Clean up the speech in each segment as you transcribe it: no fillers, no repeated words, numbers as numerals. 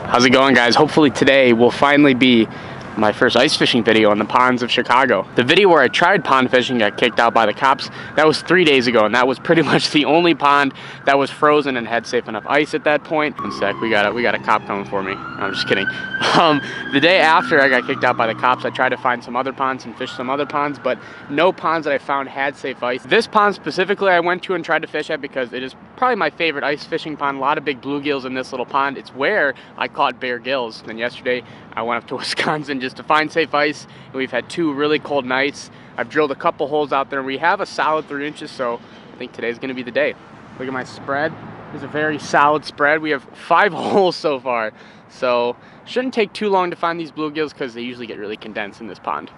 How's it going, guys? Hopefully today will finally be my first ice fishing video on the ponds of Chicago. The video where I tried pond fishing got kicked out by the cops. That was 3 days ago, and that was pretty much the only pond that was frozen and had safe enough ice at that point. One sec, we got a cop coming for me. No, I'm just kidding. The day after I got kicked out by the cops, I tried to find some other ponds and fish some other ponds, but no ponds that I found had safe ice. This pond specifically I went to and tried to fish at because it is probably my favorite ice fishing pond. A lot of big bluegills in this little pond. It's where I caught bare gills. And yesterday I went up to Wisconsin just to find safe ice, and we've had 2 really cold nights. I've drilled a couple holes out there, and we have a solid 3 inches, so I think today's gonna be the day. Look at my spread. It's a very solid spread. We have 5 holes so far, so shouldn't take too long to find these bluegills because they usually get really condensed in this pond.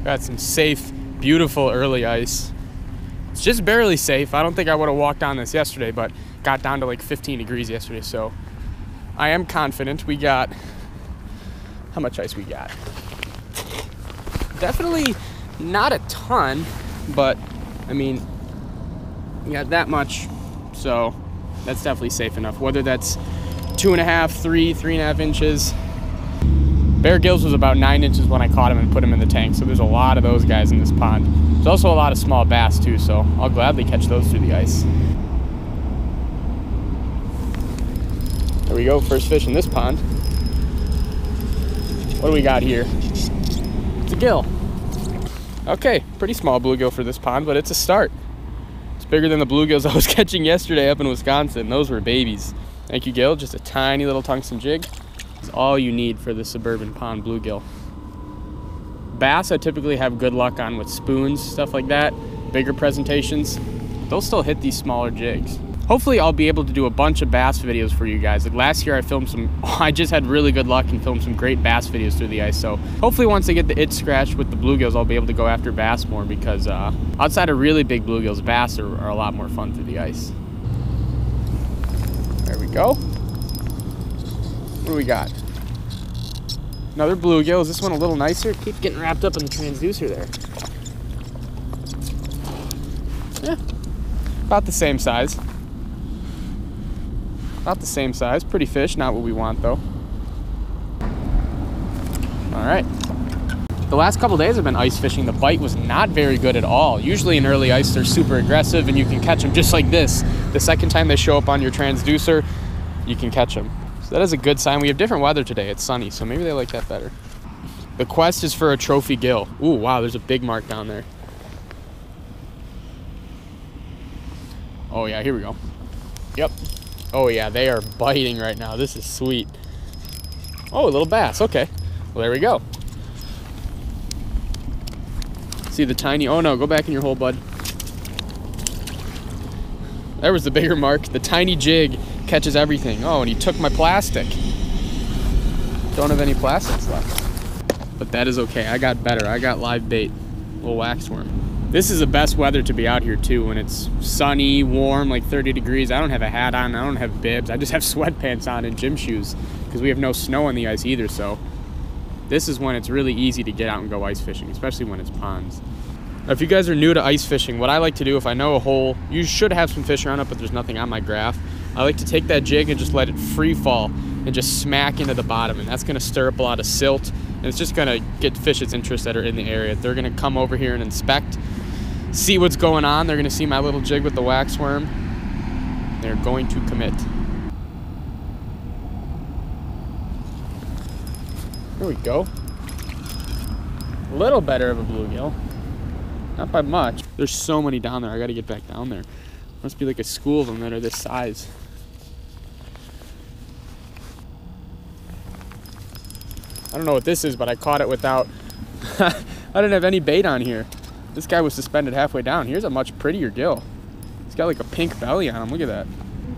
Got some safe, beautiful early ice. It's just barely safe. I don't think I would have walked on this yesterday, but got down to like 15 degrees yesterday, so I am confident. We got, how much ice we got? Definitely not a ton, but I mean, we got that much, so that's definitely safe enough. Whether that's 2.5, 3, 3.5 inches. Bare gills was about 9 inches when I caught him and put him in the tank, so there's a lot of those guys in this pond. There's also a lot of small bass too, so I'll gladly catch those through the ice. There we go, first fish in this pond. What do we got here? It's a gill. Okay, pretty small bluegill for this pond, but it's a start. It's bigger than the bluegills I was catching yesterday up in Wisconsin. Those were babies. Thank you, Gil. Just a tiny little tungsten jig. It's all you need for the suburban pond bluegill. Bass I typically have good luck on with spoons, stuff like that, bigger presentations. They'll still hit these smaller jigs. Hopefully I'll be able to do a bunch of bass videos for you guys. Like last year I just had really good luck and filmed some great bass videos through the ice. So hopefully once I get the itch scratched with the bluegills, I'll be able to go after bass more because outside of really big bluegills, bass are a lot more fun through the ice. There we go. What do we got? Another bluegill. Is this one a little nicer? It keeps getting wrapped up in the transducer there. Yeah, about the same size. About the same size. Pretty fish, not what we want though. All right. The last couple days I've been ice fishing. The bite was not very good at all. Usually in early ice, they're super aggressive and you can catch them just like this. The second time they show up on your transducer, you can catch them. So that is a good sign. We have different weather today. It's sunny, so maybe they like that better. The quest is for a trophy gill. Ooh, wow, there's a big mark down there. Oh yeah, here we go. Yep. Oh yeah, they are biting right now. This is sweet. Oh, a little bass. Okay. Well, there we go. See the tiny, oh no, go back in your hole, bud. There was the bigger mark. The tiny jig catches everything. Oh, and he took my plastic. Don't have any plastics left. But that is okay. I got better. I got live bait. Little waxworm. This is the best weather to be out here too, when it's sunny, warm, like 30 degrees. I don't have a hat on. I don't have bibs. I just have sweatpants on and gym shoes because we have no snow on the ice either. So this is when it's really easy to get out and go ice fishing, especially when it's ponds. Now, if you guys are new to ice fishing, what I like to do, if I know a hole, you should have some fish around it, but there's nothing on my graph. I like to take that jig and just let it free fall and just smack into the bottom, and that's gonna stir up a lot of silt, and it's just gonna get fish's interest that are in the area. They're gonna come over here and inspect, see what's going on. They're gonna see my little jig with the waxworm. They're going to commit. There we go. A little better of a bluegill. Not by much. There's so many down there. I gotta get back down there. Must be like a school of them that are this size. I don't know what this is, but I caught it without, I didn't have any bait on here. This guy was suspended halfway down. Here's a much prettier gill. He's got like a pink belly on him. Look at that.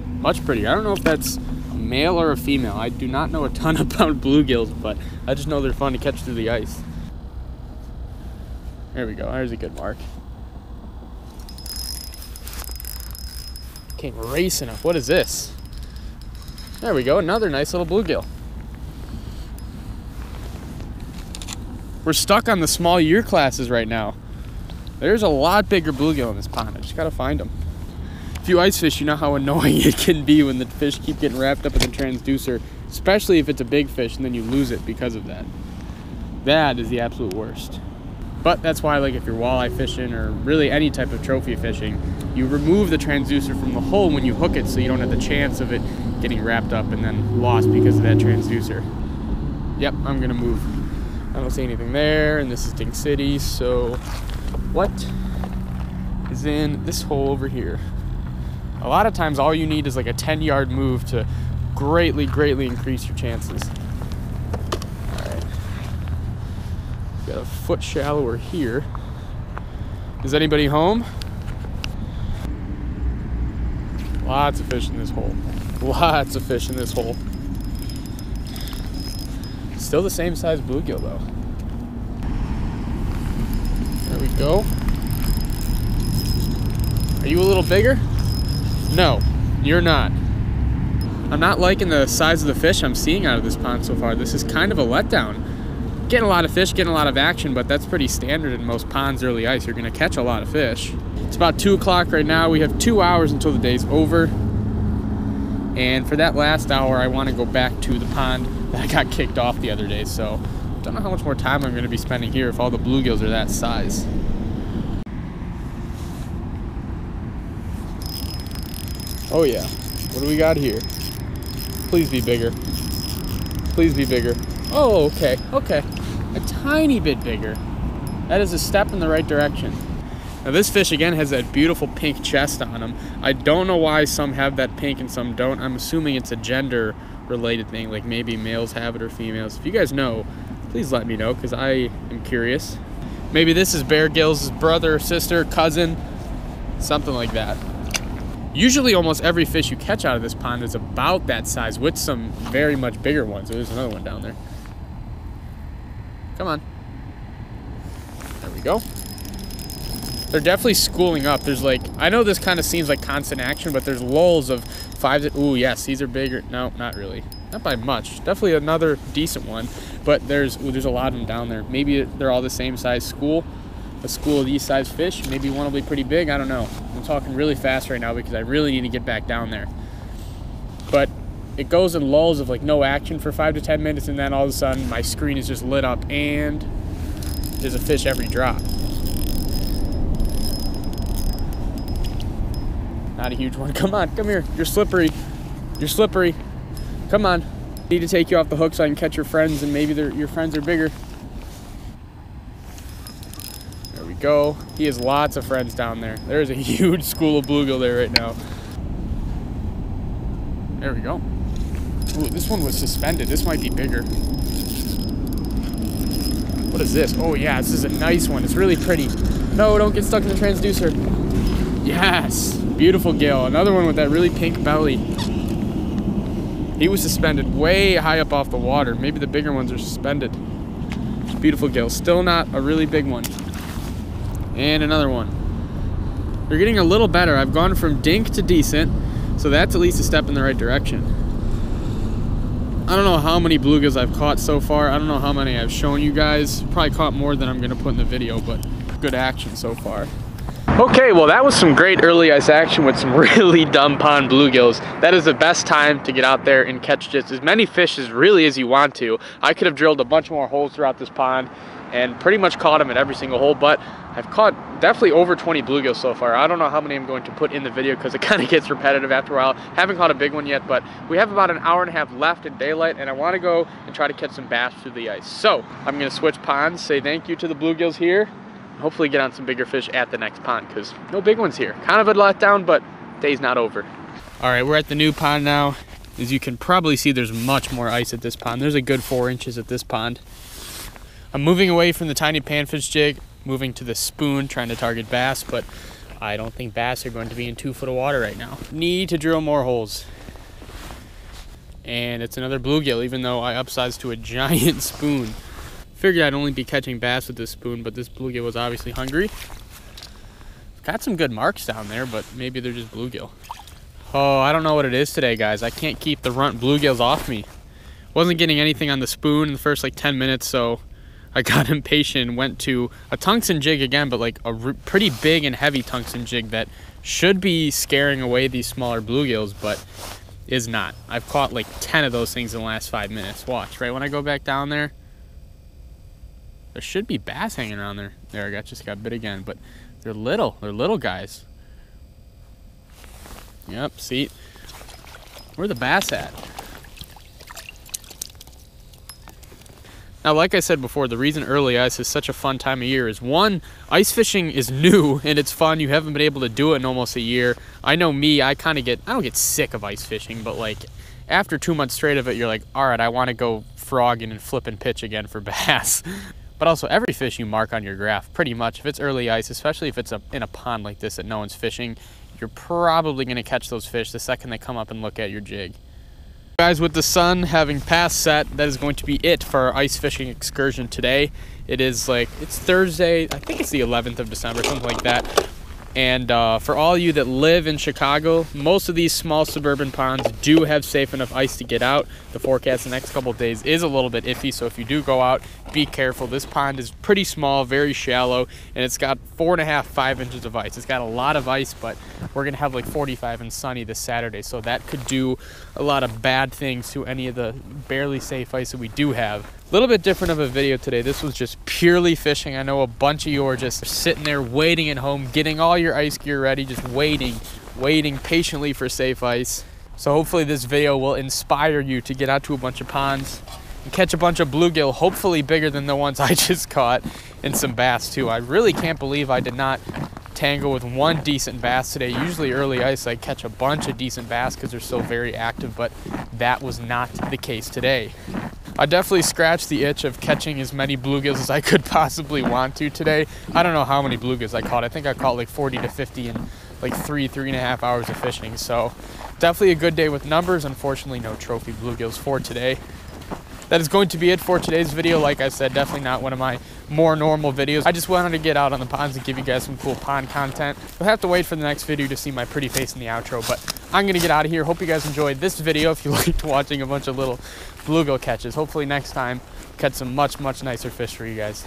Much prettier. I don't know if that's a male or a female. I do not know a ton about bluegills, but I just know they're fun to catch through the ice. There we go. There's a good mark. Came racing up. What is this? There we go. Another nice little bluegill. We're stuck on the small year classes right now. There's a lot bigger bluegill in this pond. I just gotta find them. If you ice fish, you know how annoying it can be when the fish keep getting wrapped up in the transducer especially if it's a big fish and then you lose it because of that. That is the absolute worst. But that's why, like, if you're walleye fishing or really any type of trophy fishing, you remove the transducer from the hole when you hook it so you don't have the chance of it getting wrapped up and then lost because of that transducer. Yep, I'm gonna move. I don't see anything there, and this is Dink City, so what is in this hole over here? A lot of times all you need is like a 10-yard move to greatly increase your chances. Alright. Got a foot shallower here. Is anybody home? Lots of fish in this hole. Lots of fish in this hole. Still the same size bluegill though. There we go. Are you a little bigger? No, you're not. I'm not liking the size of the fish I'm seeing out of this pond so far. This is kind of a letdown. Getting a lot of fish, getting a lot of action, but that's pretty standard in most ponds early ice. You're gonna catch a lot of fish. It's about 2 o'clock right now. We have 2 hours until the day's over. And for that last hour, I wanna go back to the pond that I got kicked off the other day. So don't know how much more time I'm gonna be spending here if all the bluegills are that size. Oh yeah, what do we got here? Please be bigger. Please be bigger. Oh, okay, okay. A tiny bit bigger. That is a step in the right direction. Now this fish again has that beautiful pink chest on him. I don't know why some have that pink and some don't. I'm assuming it's a gender related thing, like maybe males have it or females. If you guys know, please let me know, because I am curious. Maybe this is bear gills' brother, sister, cousin, something like that. Usually almost every fish you catch out of this pond is about that size, with some very much bigger ones. There's another one down there. Come on. There we go. They're definitely schooling up. There's like, I know this kind of seems like constant action, but there's lulls of 5 to, ooh, yes, these are bigger. No, not really. Not by much. Definitely another decent one, but there's a lot of them down there. Maybe they're all the same size school. A school of these size fish. Maybe one will be pretty big. I don't know. I'm talking really fast right now because I really need to get back down there. But it goes in lulls of like no action for 5 to 10 minutes, and then all of a sudden my screen is just lit up and there's a fish every drop. Not a huge one. Come on, come here. You're slippery. You're slippery. Come on. Need to take you off the hook so I can catch your friends, and maybe your friends are bigger. There we go. He has lots of friends down there. There's a huge school of bluegill there right now. There we go. Ooh, this one was suspended. This might be bigger. What is this? Oh yeah, this is a nice one. It's really pretty. No, don't get stuck in the transducer. Yes, beautiful gill. Another one with that really pink belly. He was suspended way high up off the water. Maybe the bigger ones are suspended. Beautiful gill. Still not a really big one. And another one. They're getting a little better. I've gone from dink to decent, so that's at least a step in the right direction. I don't know how many bluegills I've caught so far. I don't know how many I've shown you guys. Probably caught more than I'm gonna put in the video, but good action so far. Okay, well that was some great early ice action with some really dumb pond bluegills. That is the best time to get out there and catch just as many fish as really as you want to. I could have drilled a bunch more holes throughout this pond and pretty much caught them at every single hole, but I've caught definitely over 20 bluegills so far. I don't know how many I'm going to put in the video because it kind of gets repetitive after a while. Haven't caught a big one yet, but we have about an hour and a half left in daylight, and I want to go and try to catch some bass through the ice. So I'm going to switch ponds, say thank you to the bluegills here, and hopefully get on some bigger fish at the next pond because no big ones here. Kind of a letdown, but day's not over. All right, we're at the new pond now. As you can probably see, there's much more ice at this pond. There's a good 4 inches at this pond. I'm moving away from the tiny panfish jig, moving to the spoon, trying to target bass, but I don't think bass are going to be in 2 foot of water right now. Need to drill more holes. And it's another bluegill, even though I upsized to a giant spoon. Figured I'd only be catching bass with this spoon, but this bluegill was obviously hungry. Got some good marks down there, but maybe they're just bluegill. Oh, I don't know what it is today, guys. I can't keep the runt bluegills off me. Wasn't getting anything on the spoon in the first like 10 minutes, so I got impatient and went to a tungsten jig again, but like a pretty big and heavy tungsten jig that should be scaring away these smaller bluegills, but is not. I've caught like 10 of those things in the last 5 minutes. Watch, right when I go back down there, there should be bass hanging around there. There, I just got bit again, but they're little guys. Yep, see? Where the bass at? Now, like I said before, the reason early ice is such a fun time of year is, one, ice fishing is new and it's fun. You haven't been able to do it in almost a year. I know me, I don't get sick of ice fishing, but like after 2 months straight of it, you're like, all right, I want to go frogging and flipping pitch again for bass. But also every fish you mark on your graph, pretty much, if it's early ice, especially if it's in a pond like this that no one's fishing, you're probably going to catch those fish the second they come up and look at your jig. Guys, with the sun having passed set, that is going to be it for our ice fishing excursion today. It's Thursday, I think it's the 11th of December, something like that. And for all you that live in Chicago, most of these small suburban ponds do have safe enough ice to get out. The forecast the next couple of days is a little bit iffy, so if you do go out, be careful. This pond is pretty small, very shallow, and it's got 4.5, 5 inches of ice. It's got a lot of ice, but we're gonna have like 45 and sunny this Saturday, so that could do a lot of bad things to any of the barely safe ice that we do have. A little bit different of a video today. This was just purely fishing. I know a bunch of you are just sitting there waiting at home, getting all your ice gear ready, just waiting patiently for safe ice. So hopefully this video will inspire you to get out to a bunch of ponds and catch a bunch of bluegill, hopefully bigger than the ones I just caught, and some bass too. I really can't believe I did not tangle with one decent bass today. Usually early ice I catch a bunch of decent bass because they're so very active, but that was not the case today. I definitely scratched the itch of catching as many bluegills as I could possibly want to today. I don't know how many bluegills I caught. I think I caught like 40 to 50 in like 3.5 hours of fishing. So definitely a good day with numbers. Unfortunately, no trophy bluegills for today. That is going to be it for today's video. Like I said, definitely not one of my more normal videos. I just wanted to get out on the ponds and give you guys some cool pond content. You'll have to wait for the next video to see my pretty face in the outro, but I'm gonna get out of here. Hope you guys enjoyed this video. If you liked watching a bunch of little bluegill catches, hopefully next time catch some much nicer fish for you guys.